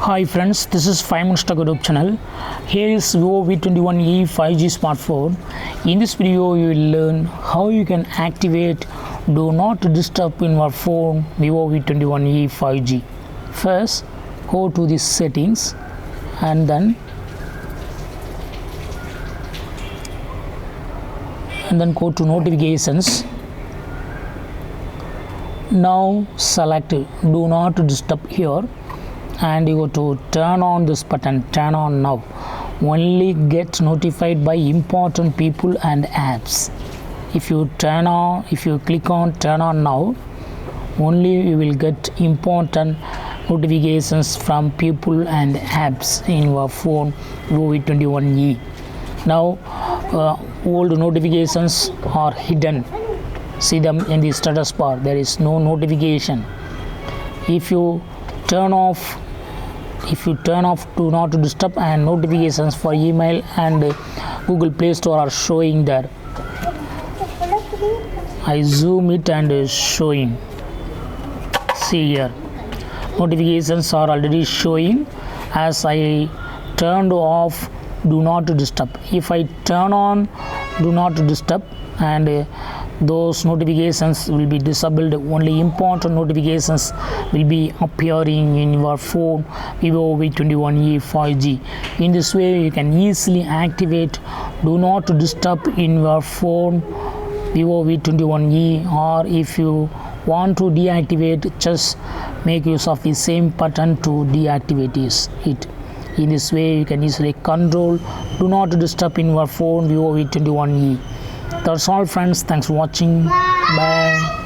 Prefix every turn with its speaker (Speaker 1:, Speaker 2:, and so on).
Speaker 1: Hi friends, this is 5 minutes Tech YouTube channel. Here is Vivo V21e 5G smartphone. In this video you will learn how you can activate Do Not Disturb in your phone Vivo V21e 5G. First go to the settings and then go to notifications. Now select Do Not Disturb here and you go to turn on this button, turn on now. Only get notified by important people and apps. If you click on turn on now, only you will get important notifications from people and apps in your phone Vivo V21e. Now old notifications are hidden. See them in the status bar. There is no notification. If you turn off Do Not Disturb and notifications for email and Google Play Store are showing there. I zoom it and showing. See here, notifications are already showing as I turned off Do Not Disturb. If I turn on Do Not Disturb and those notifications will be disabled, only important notifications will be appearing in your phone Vivo V21e 5G. In this way you can easily activate Do Not Disturb in your phone Vivo V21e, or if you want to deactivate, just make use of the same button to deactivate it. In this way you can easily control Do Not Disturb in your phone Vivo V21e. That's all friends, thanks for watching. Bye.